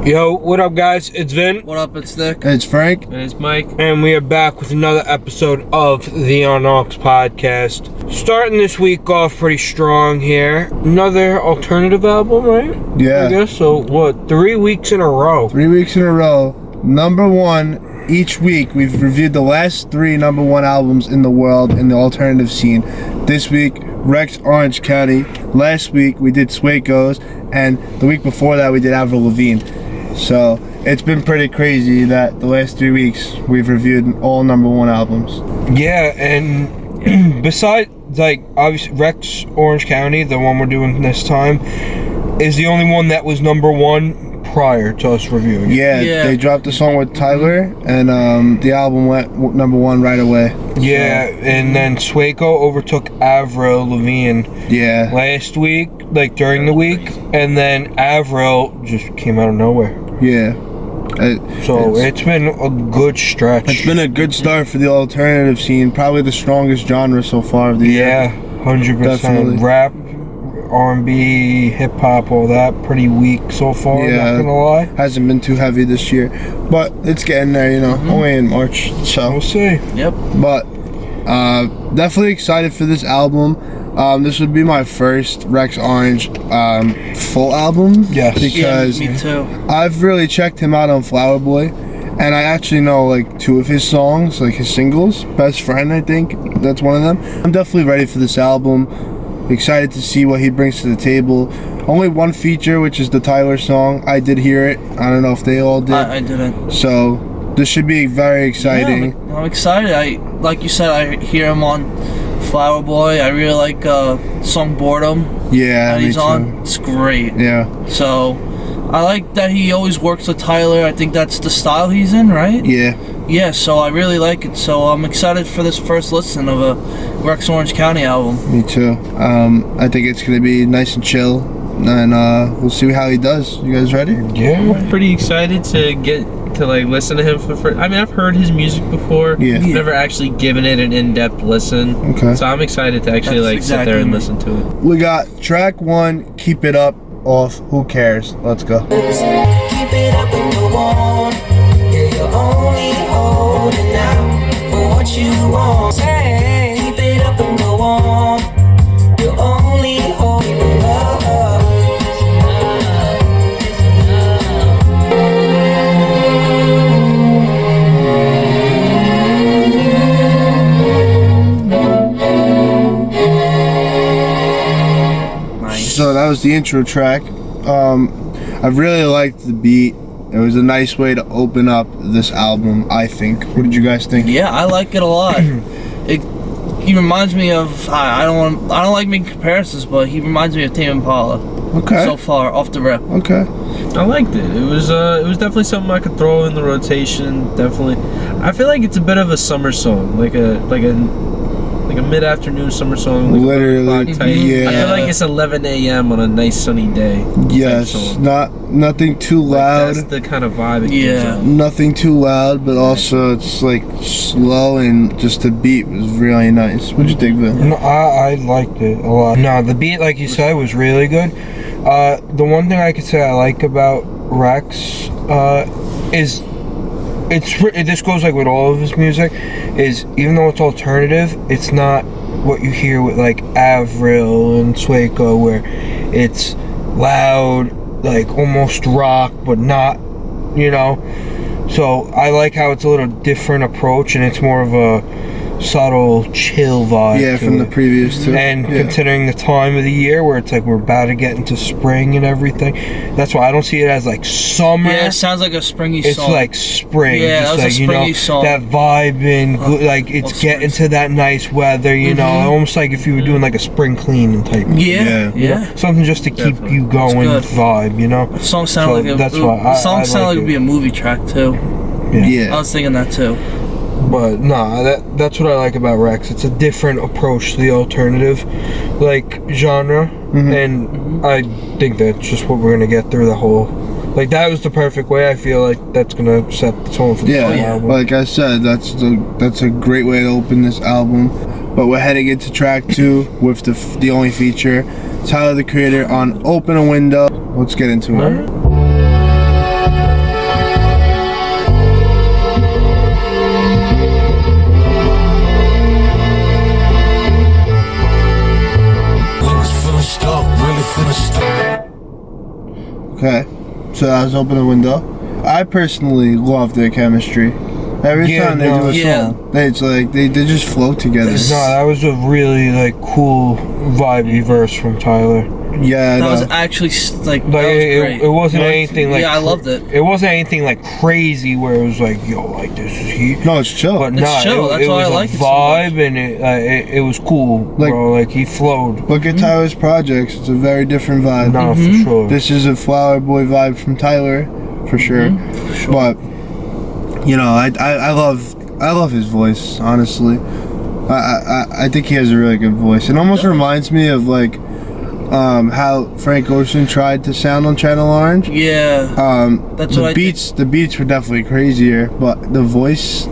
Yo, what up, guys? It's Vin. What up, it's Nick. It's Frank. And it's Mike. And we are back with another episode of the Unox Podcast. Starting this week off pretty strong here. Another alternative album, right? Yeah. I guess so. What, 3 weeks in a row? 3 weeks in a row. Number one each week. We've reviewed the last three number one albums in the world in the alternative scene. This week, Rex Orange County. Last week, we did Swaco's. And the week before that, we did Avril Lavigne. So it's been pretty crazy that the last 3 weeks we've reviewed all number one albums. Yeah, and besides, like, obviously, Rex Orange County, the one we're doing this time, is the only one that was number one prior to us reviewing it. Yeah, they dropped a song with Tyler, and the album went number one right away. Yeah, and then Swaco overtook Avril Lavigne last week, like during the week, and then Avril just came out of nowhere. Yeah. So it's been a good stretch. It's been a good start for the alternative scene. Probably the strongest genre so far of the year. Yeah, 100%. Definitely. Rap, R&B, hip-hop, all that, pretty weak so far, not gonna lie. Hasn't been too heavy this year. But it's getting there, you know. Only in March, so We'll see. Yep. But definitely excited for this album. This would be my first Rex Orange full album. Yes. Because me too. I've really checked him out on Flower Boy, and I actually know like two of his songs, like his singles. Best Friend, I think that's one of them. I'm definitely ready for this album. Excited to see what he brings to the table. Only one feature, which is the Tyler song. I did hear it. I don't know if they all did. I didn't. So this should be very exciting. Yeah, I'm excited. Like you said, I hear him on Flower Boy. I really like song Boredom. Yeah, that me he's too. on. It's great. Yeah. So I like that he always works with Tyler. I think that's the style he's in, right? Yeah. Yeah, so I really like it. So I'm excited for this first listen of a Rex Orange County album. Me too. I think it's gonna be nice and chill, and we'll see how he does. You guys ready? Yeah. I'm pretty excited to get to like listen to him for first. I mean, I've heard his music before. Yeah. I've never actually given it an in-depth listen. Okay. So I'm excited to actually That's sit there and exactly listen to it. We got track one, Keep It Up, off Who Cares. Let's go. Keep it up and go on. Yeah, you're only holding out for what you want. Hey, keep it up and go on. You're only holding up. So that was the intro track. I really liked the beat. It was a nice way to open up this album, I think. What did you guys think? Yeah, I like it a lot. He reminds me of I don't like making comparisons, but he reminds me of Tame Impala. Okay. So far, off the rip. Okay. I liked it. It was definitely something I could throw in the rotation. Definitely. I feel like it's a bit of a summer song, like a mid-afternoon summer song. Like Literally, type. yeah. I feel like it's 11 a.m. on a nice sunny day. Yes. song. Nothing too loud. That's the kind of vibe it gives Yeah. off. Nothing too loud, but also it's like slow, and just the beat was really nice. What'd you think, Vin? No, I liked it a lot. No, the beat, like you said, was really good. The one thing I could say I like about Rex is this goes like with all of his music, is even though it's alternative, it's not what you hear with like Avril and Swaco, where it's loud, like almost rock, but not, you know. So I like how it's a little different approach, and it's more of a subtle, chill vibe. Yeah, to from the it. previous two. And Yeah. considering the time of the year where it's like we're about to get into spring and everything, that's why I don't see it as like summer. Yeah, it sounds like a springy It's song. like spring. Yeah, just that was a like, you springy know, song. that vibe and like it's well, getting spring. to that nice weather, you know, almost like if you were doing like a spring cleaning type. Yeah. You know, something just to keep Definitely. you going good. vibe, you know. The song sounded like that's a why the song I sounded like like it'd be a movie track too. Yeah. I was thinking that too. But nah, that's what I like about Rex. It's a different approach to the alternative like genre, and I think that's just what we're gonna get through the whole. Like that was the perfect way. I feel like that's gonna set the tone for the Yeah, whole album. like I said, that's a great way to open this album. But we're heading into track 2 with the only feature, Tyler the Creator on Open a Window. Let's get into it. so I was open the window. I personally love their chemistry. Every Yeah, time they no, do a yeah. song, it's like they just flow together. No, that was a really like cool vibey verse from Tyler. Yeah, I That was know. actually like Like that was great. it wasn't anything like Yeah, I loved it. It wasn't anything like crazy where it was like, yo, like this is heat. No, it's chill. But It's nah, chill, that's it why was I a like it so vibe, and it was cool, Like- bro. Like he flowed. Look at Tyler's projects. It's a very different vibe. Nah, Mm-hmm. for sure. This is a Flower Boy vibe from Tyler, for sure. For sure. But you know, I love his voice. Honestly, I think he has a really good voice. It almost reminds me of like how Frank Ocean tried to sound on Channel Orange. Yeah. That's the what I beats. The beats were definitely crazier, but the voice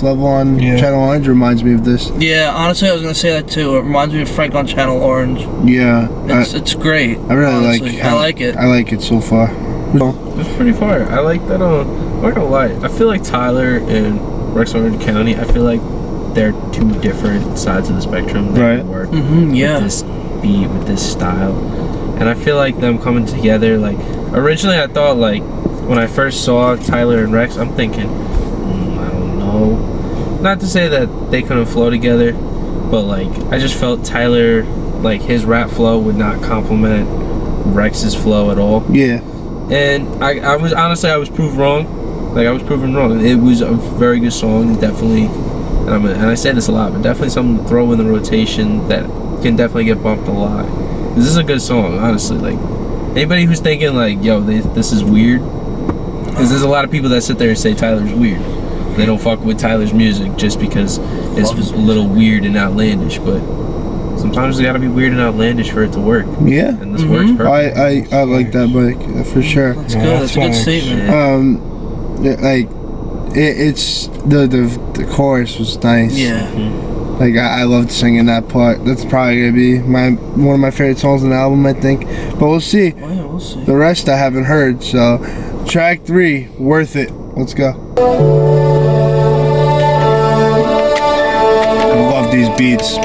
level on Yeah. Channel Orange reminds me of this. Yeah, honestly, I was gonna say that too. It reminds me of Frank on Channel Orange. Yeah, It's great. I really honestly. like. I like it. I like it so far. It's pretty fire. I like that. I'm not gonna lie. I feel like Tyler and Rex Orange County. I feel like they're two different sides of the spectrum that Right. work Yeah. with this beat, with this style, and I feel like them coming together. Like originally, I thought like when I first saw Tyler and Rex, I'm thinking, I don't know. Not to say that they couldn't flow together, but like I just felt Tyler, like his rap flow would not complement Rex's flow at all. Yeah. And I was honestly, I was proved wrong. Like I was proven wrong. It was a very good song, definitely. And I say this a lot, but definitely something to throw in the rotation that can definitely get bumped a lot. This is a good song, honestly. Like anybody who's thinking like, yo, this is weird, because there's a lot of people that sit there and say Tyler's weird. They don't fuck with Tyler's music just because it's a little weird and outlandish. But sometimes it gotta be weird and outlandish for it to work. Yeah. And this works perfectly. I like that, Mike, for sure. That's Yeah, good. that's That's a good facts. statement. Yeah, like it's the chorus was nice. Yeah. Like I loved singing that part. That's probably gonna be one of my favorite songs on the album, I think. But we'll see. Oh yeah, we'll see. The rest I haven't heard. So track 3, worth it. Let's go. I love these beats. I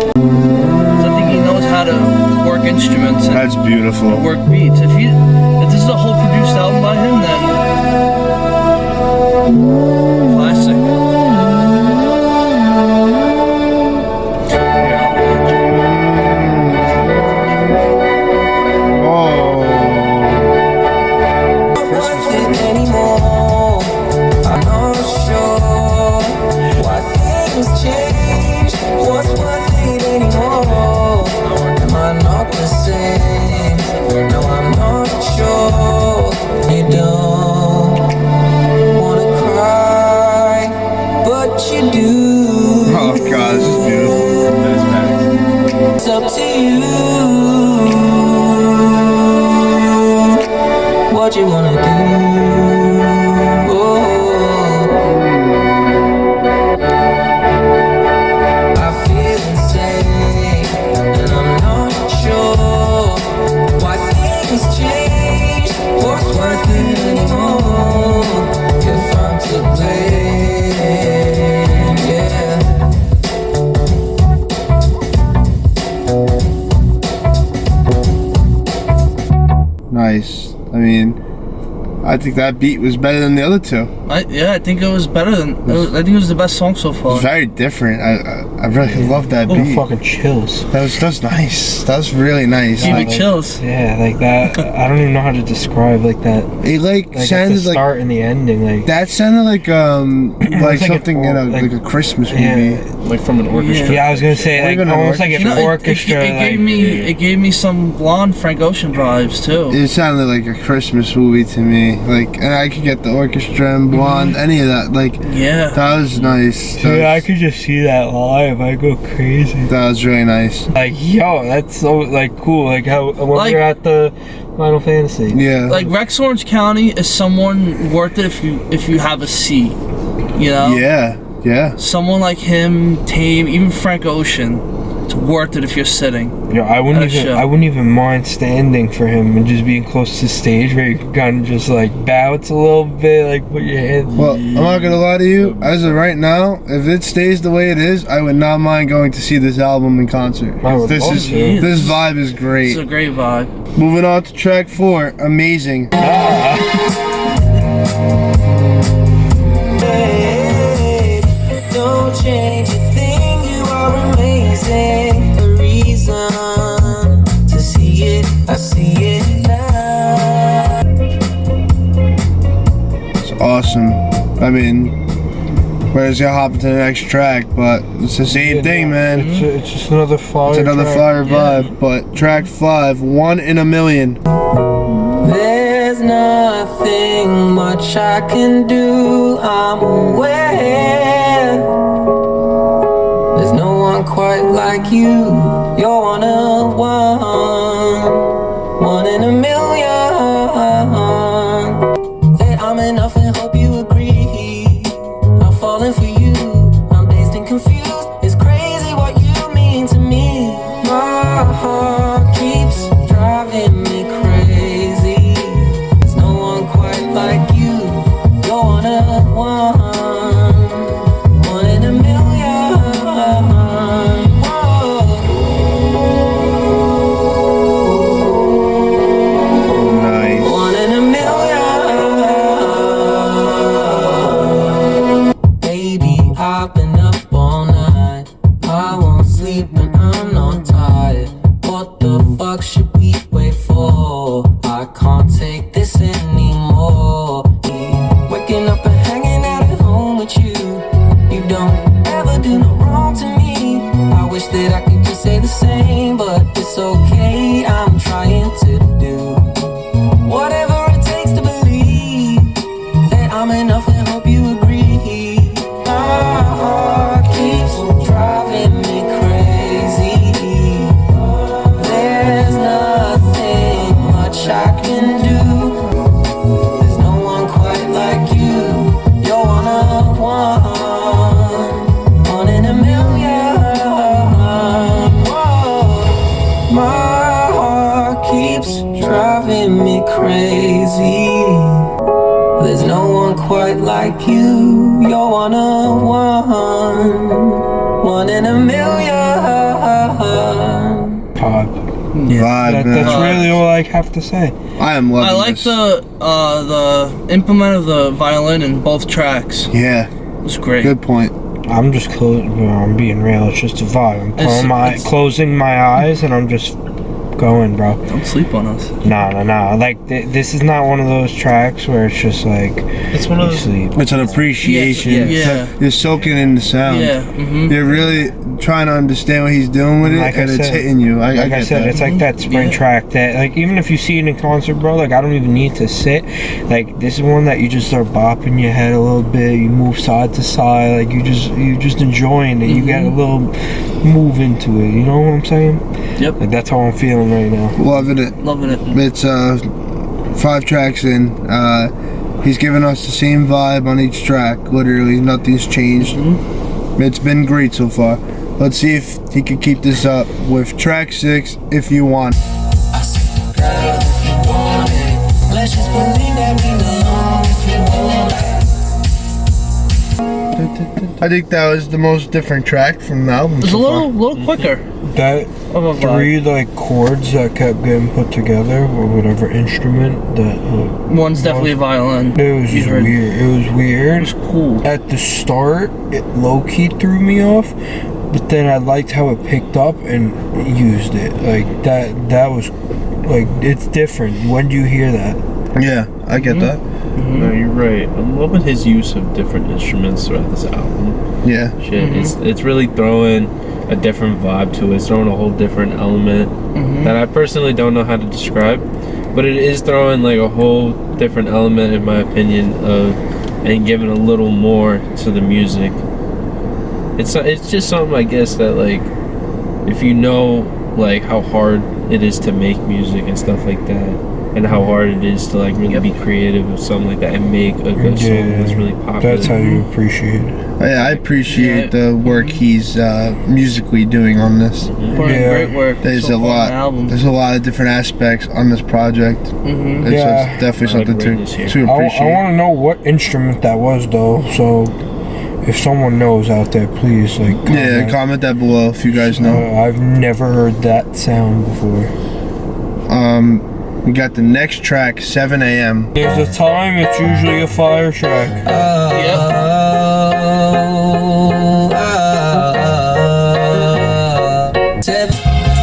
think he knows how to work instruments and That's beautiful. work beats. If this is a whole produced album by him, then classic. Worth it anymore. I'm not sure why things change. What's worth it anymore? Am I not the same? No, I'm not sure. You don't wanna cry, but you do. Oh god, this is beautiful. It's up to you. What you wanna do? Oh. I feel insane, and I'm not sure why things change. What's worth it anymore? If I'm to blame, yeah. Nice. I mean, I think that beat was better than the other two. I think it was better than. I think it was the best song so It far. was very different. I really love that Oh, beat. fucking chills. That's nice. That was really nice. Give me Like, chills. Yeah, like that. I don't even know how to describe like that. it like Like at the sounded like start and the ending, like that sounded like like like something in a like- like a Christmas yeah. movie. Like from an orchestra. Yeah, I was gonna say Or like even an almost like an You know, orchestra. It gave like, it gave me some blonde Frank Ocean vibes too. It sounded like a Christmas movie to me. Like, and I could get the orchestra and blonde, any of that. Like, Yeah. that was nice. That Dude, I was, could just see that live. I go crazy. that was really nice. Like, yo, that's so like cool. Like how when Like- we were at the Final Fantasy. Yeah. Like Rex Orange County is someone worth it if you have a seat. You know? yeah. Yeah. Someone like him, Tame, even Frank Ocean. It's worth it if you're sitting. I At a show. wouldn't even mind standing for him and just being close to the stage where you can kind of just like bounce a little bit, like put your hands. Well, I'm not gonna lie to you. As of right now, if it stays the way it is, I would not mind going to see this album in concert. I would love to. This vibe is great. It's a great vibe. Moving on to track 4, Amazing. Don't change a thing, you are amazing. A reason to see it, I see it now. It's awesome. I mean, we're just gonna hop into the next track, but it's the same thing, man. It's just another fire. It's another track. fire vibe. But track 5, 1 in a Million. There's nothing much I can do, I'm aware. There's no one quite like you, you're one of one in a million. That I'm enough and hope you agree. I'm falling for you, I'm dazed and confused. It's crazy what you mean to me. My heart keeps driving me crazy. There's no one quite like you, you're one of one in a million. Nice. One in a million. Baby, I've been up all night. I won't sleep when I'm not tired. What the fuck should we wait for? I can't take this anymore. Waking up and hanging out at home with you. You don't ever do no wrong to me. I wish that I could just say the same, but it's okay. I'm trying to do whatever it takes to believe that I'm enough and hope you agree. My heart keeps driving me crazy. There's nothing much I can do. There's no one quite like you. You're one of one in a million. Whoa. My heart keeps driving me crazy. There's no one quite like you. You're one of one in a million. Pop. Vibe, man. That's really all I have to say. I am loving I like this. the implement of the violin in both tracks. Yeah, It's great. good point. I'm just I'm being real. It's just a vibe. I'm It's- closing my eyes and I'm just going, bro. Don't sleep on us. No. Like this is not one of those tracks where it's just like It's one of you those. sleep. It's an appreciation. Yeah. You're soaking in the sound. Yeah. Mm-hmm. You're really trying to understand what he's doing with it, Like I and it's said- hitting you. I Like I get said, that. it's like that spring Yeah. track that, like, even if you see it in concert, bro, like, I don't even need to sit. Like, this is one that you just start bopping your head a little bit. You move side to side. Like, you just enjoying it. You get a little move into it. You know what I'm saying? Yep. Like, that's how I'm feeling right now. Loving it. Loving it. It's 5 tracks in. He's giving us the same vibe on each track. Literally, nothing's changed. It's been great so far. Let's see if he can keep this up with track 6, If You Want. I said, girl, if you want it, let's just believe that we belong. If you want it. I think that was the most different track from the album. It's a so little quicker. That Of a vibe. 3, like, chords that kept getting put together, or whatever instrument that, One's definitely a violin. it was You just heard- weird. It was weird. It was cool. At the start, it low-key threw me off, but then I liked how it picked up and used it. Like, that was, like, it's different. When do you hear that? far. Yeah, I get that. No, you're right. I'm loving his use of different instruments throughout this album. Yeah. Shit, it's really throwing a different vibe to it. It's throwing a whole different element that I personally don't know how to describe, but it is throwing like a whole different element, in my opinion, and giving a little more to the music. It's just something, I guess, that like if you know like how hard it is to make music and stuff like that, and how hard it is to like really be creative with something like that and make a good song that's really popular. That's how you appreciate it. I appreciate the work he's musically doing on this. Putting in Yeah. great work. There's so a far on lot. the album. There's a lot of different aspects on this project. Mm-hmm. It's Yeah. just definitely I like something Radius here. to I appreciate. want to know what instrument that was, though. So, if someone knows out there, please Yeah, comment that below if you guys know. I've never heard that sound before. We got the next track, 7 a.m. There's a time. It's usually a fire track.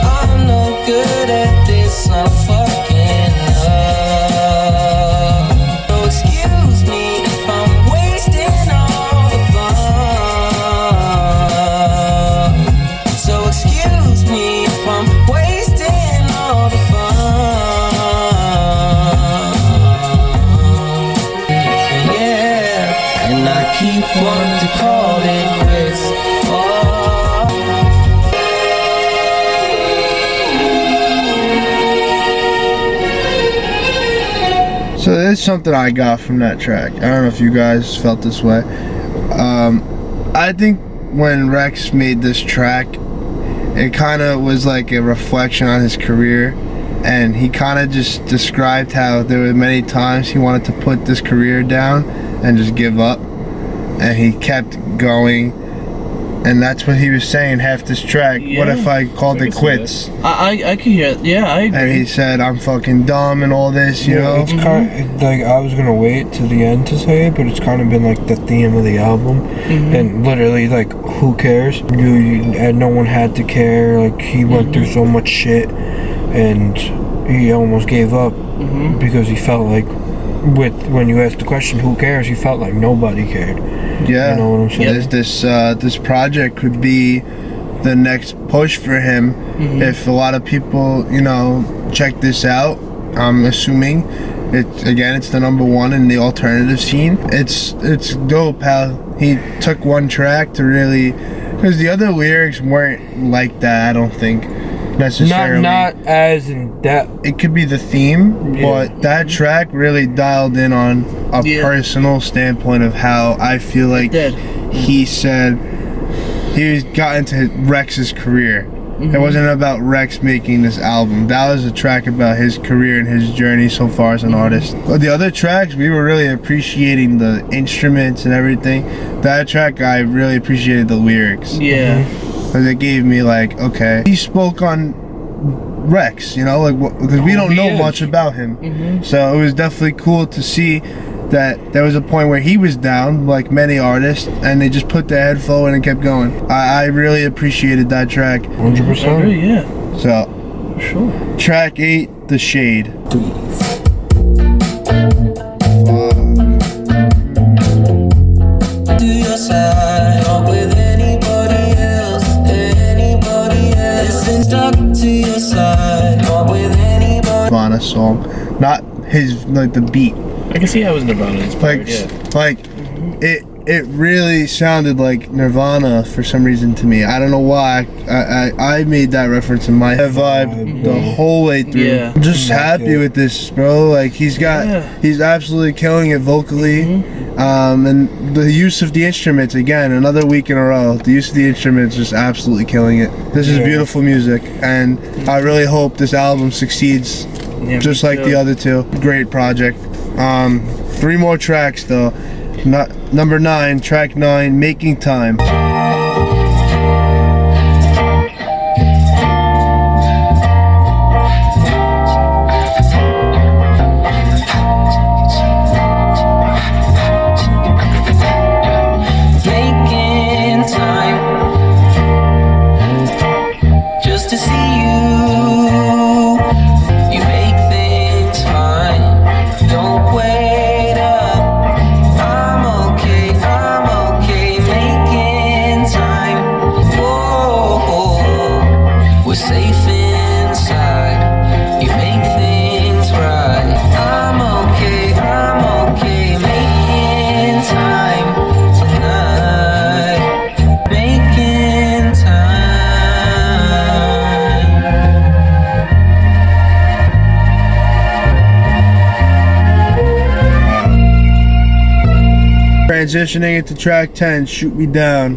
I'm no good at this, I'm fucking up. So excuse me if I'm wasting all the fun. So excuse me if I'm wasting all the fun. Yeah, and I keep wanting to call it quits. Oh. So that's something I got from that track. I don't know if you guys felt this way. I think when Rex made this track, it kind of was like a reflection on his career, and he kind of just described how there were many times he wanted to put this career down and just give up, and he kept going. And that's what he was saying half this track. What Yeah. if I called I it can see quits? I can hear it. Yeah, I agree. And he said, I'm fucking dumb and all this, you know? It's kind of like I was gonna wait to the end to say it, but it's kind of been like the theme of the album, and literally like, who cares? And no one had to care. Like he went through so much shit, and he almost gave up because he felt like, when you asked the question, who cares? He felt like nobody cared. Yeah, You know what I'm saying? this project could be the next push for him. If a lot of people, check this out. I'm assuming it's the number one in the alternative scene. It's dope how he took one track to really, because the other lyrics weren't like that. I don't think necessarily. Not as in depth. It could be the theme, Yeah. but that track really dialed in on a personal standpoint of how I feel like did. he said he got into Rex's career. It wasn't about Rex making this album. That was a track about his career and his journey so far as an artist. But the other tracks, we were really appreciating the instruments and everything. That track, I really appreciated the lyrics. Yeah. Because it gave me like, okay, he spoke on Rex, because we don't he know is. much about him. So it was definitely cool to see that there was a point where he was down, like many artists, and they just put their head forward and kept going. I really appreciated that track. 100%. I agree, yeah. So, For sure. track 8, The Shade. To your side or with anybody else, Listen, stuck to your side or with anybody. Nirvana song, not his, like the beat. I can see how it was Nirvana inspired. Like it really sounded like Nirvana for some reason to me. I don't know why. I made that reference in my head vibe the whole way through. Yeah. I'm just happy with this, bro. Like he's absolutely killing it vocally. And the use of the instruments, again, another week in a row. The use of the instruments is absolutely killing it. This is beautiful music, and I really hope this album succeeds just like the other two. Great project. 3 more tracks though. Number 9, track 9, Making Time. Making time just to see you. You make things fine. Don't wait up. I'm okay. Making Transitioning into track 10, Shoot Me Down.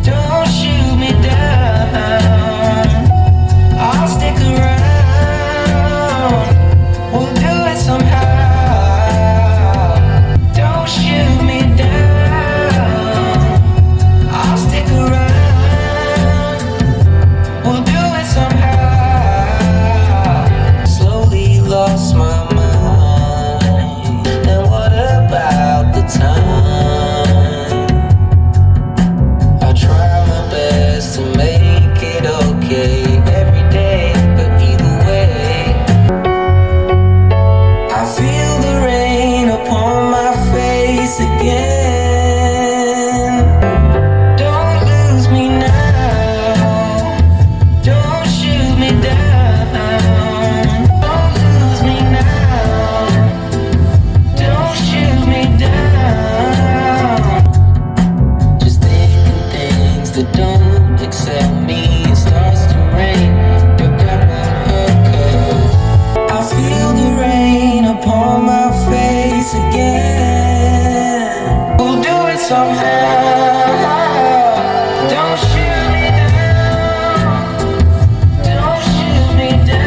Don't shoot me down. I'll stick around. We'll do it somehow. Don't shoot me down. I'll stick around. We'll do it somehow. Slowly lost my mind. And what about the time? I try my best to make it okay every day, but either way, I feel the rain upon my face again. Don't lose me now. Don't shoot me down. Don't lose me now. Don't shoot me down. Just thinking things that don't accept me. It starts to rain, but that won't hurt 'cause I feel the rain upon my face again. We'll do it somehow. Don't shoot me down. Don't shoot me down.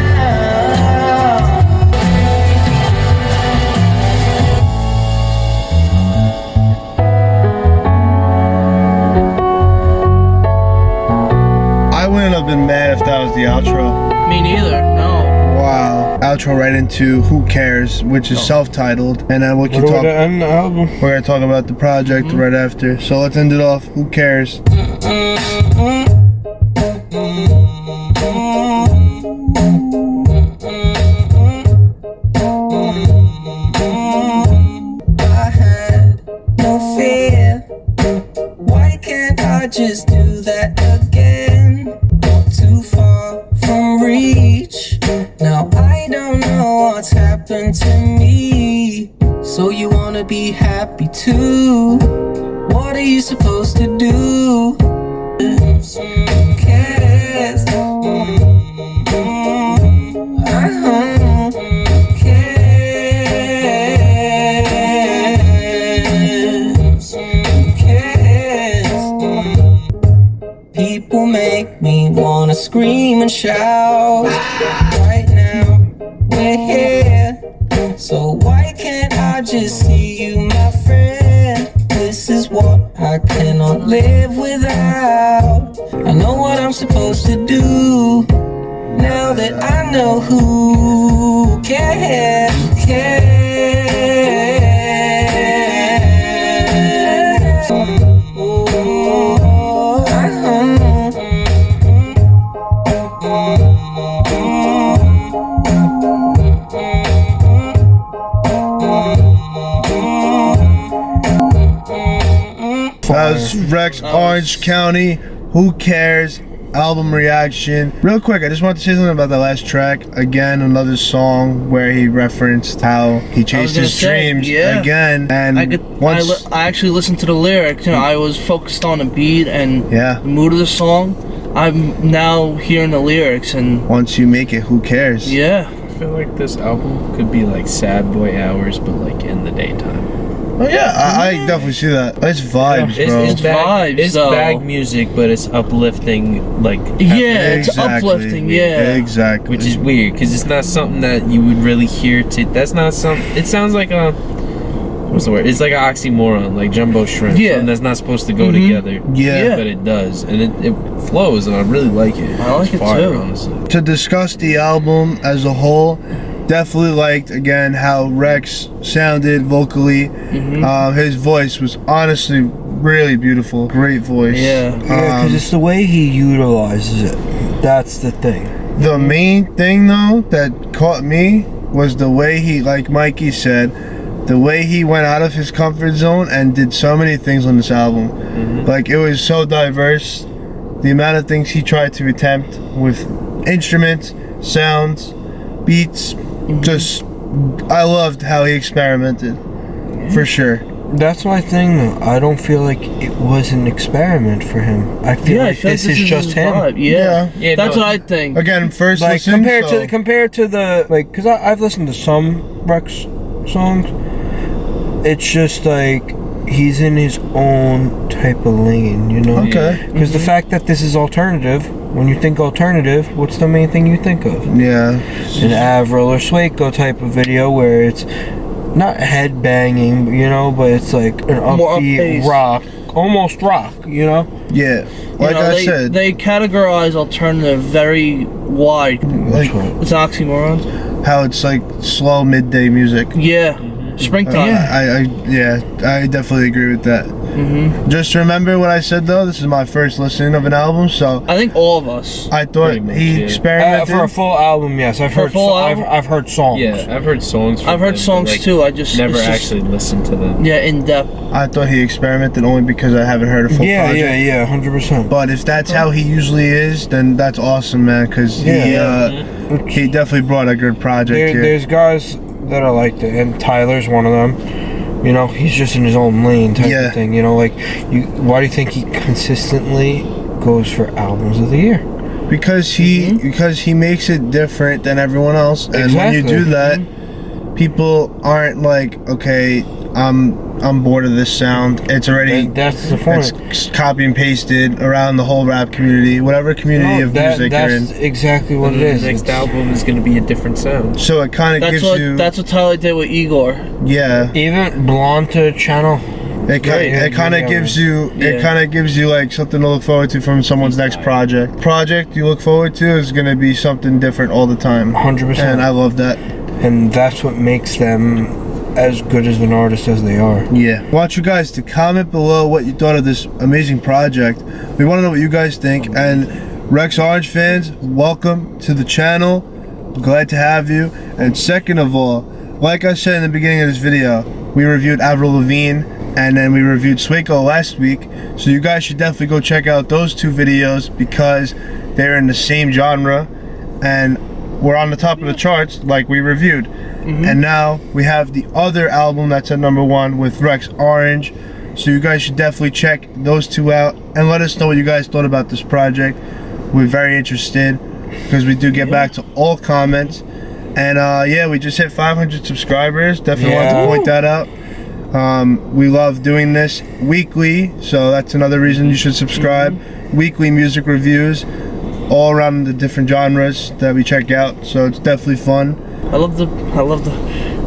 I wouldn't have been mad if that was the outro. Me neither. No. Wow. Outro right into Who Cares, which is self-titled. And then we What can are we talk. to end the album? We're gonna talk about the project right after. So let's end it off. Who Cares? I had no fear. Why can't I just do that again? Not too far from reach. Now I don't know what's happened to me. So you wanna be happy too? What are you supposed to do? Who cares? People make me wanna scream and shout. Right now, we're here. So why can't I just see you, my friend? This is what I cannot live without. I know what I'm supposed to do. Now that I know who cares, That was Rex Orange County. Who Cares? Album reaction. Real quick, I just want to say something about the last track. Again, another song where he referenced how he chased gonna his say, dreams yeah. again. And I actually listened to the lyrics. You know, I was focused on the beat and yeah, the mood of the song. I'm now hearing the lyrics and once you make it, who cares? yeah. I feel like this album could be like Sad Boy Hours, but like in the daytime. Oh yeah, I definitely see that. It's vibes, bro. It's vibes, It's though. bag music, but it's uplifting. Like Yeah, it's uplifting. Yeah. Exactly. which is weird because it's not something that you would really hear. That's not some. It sounds like a. What's the word? It's like an oxymoron, like jumbo shrimp. Yeah. Something that's not supposed to go together. Yeah. But it does, and it flows, and I really like it. I like It's it fire, too. honestly. To discuss the album as a whole, definitely liked again how Rex sounded vocally. His voice was honestly really beautiful. Great voice. Yeah. Yeah, because it's the way he utilizes it. That's the thing. The main thing though that caught me was the way he, like Mikey said, the way he went out of his comfort zone and did so many things on this album. Like it was so diverse. The amount of things he tried to attempt with instruments, sounds, beats, just I loved how he experimented. For sure. That's my thing, though. I don't feel like it was an experiment for him. I feel like feel this is just his him. vibe. Yeah. Yeah, That's no. what I think. Again, first Like listen. compared to the like, cause I've listened to some Rex songs. It's just like he's in his own type of lane, you know. Okay. Because the fact that this is alternative, when you think alternative, what's the main thing you think of? Yeah. An Avril or Swaco type of video where it's not head banging, you know, but it's like an More upbeat up-paced. rock, almost rock, you know. Yeah. You Like know, I they, said, they categorize alternative very wide. like It's oxymorons. how it's like slow midday music. Yeah. Springtime. I definitely agree with that. Mm-hmm. Just remember what I said though. This is my first listening of an album, so I think all of us. I thought Pretty much, he yeah. experimented. For a full album, yes, I've For a heard. full album? I've heard songs. Yeah, I've heard songs. From I've heard him, songs like, too. I just Never it's just- actually listened to them. Yeah, in depth. I thought he experimented only because I haven't heard a full Yeah, project. yeah, 100%. But if that's how he usually is, then that's awesome, man. Because he definitely brought a good project here. There's guys that are like that, and Tyler's one of them. You know, he's just in his own lane type Yeah. of thing. You know, like, why do you think he consistently goes for albums of the year? Because he makes it different than everyone else, and when you Exactly. do that, people aren't like, okay, I'm bored of this sound. It's already That's the point. it's copy and pasted around the whole rap community, whatever community of music you're that's in. exactly what And it is. the next It's- album is going to be a different sound. So it kind of That's gives what you, Tyler did with Igor. yeah. Even Blonde Channel. It kind of gives you like something to look forward to from someone's next project. Project you look forward to is gonna be something different all the time. 100%. And I love that. And that's what makes them as good as an artist as they are. Yeah. Want you guys to comment below what you thought of this amazing project. We want to know what you guys think. And Rex Orange fans, welcome to the channel. Glad to have you. And second of all, like I said in the beginning of this video, we reviewed Avril Lavigne and then we reviewed Swaco last week. So you guys should definitely go check out those two videos because they're in the same genre and we're on the top of the charts like we reviewed. And now we have the other album that's at #1 with Rex Orange. So you guys should definitely check those two out and let us know what you guys thought about this project. We're very interested because we do get back to all comments. And yeah, we just hit 500 subscribers. Definitely want Yeah. to point that out. We love doing this weekly, so that's another reason you should subscribe. Weekly music reviews all around the different genres that we check out, so it's definitely fun. I love the.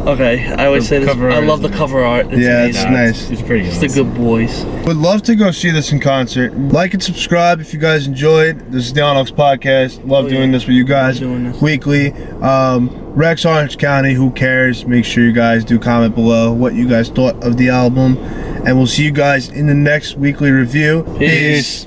Okay, I always The say this. cover I art love is the cover art. It's Yeah, amazing. it's nice. It's pretty It's the awesome. good boys. Would love to go see this in concert. Like and subscribe if you guys enjoyed. This is the Onyx Podcast. Love Oh, yeah. doing this with you guys Doing this. weekly. Rex Orange County, who cares? Make sure you guys do comment below what you guys thought of the album. And we'll see you guys in the next weekly review. Peace.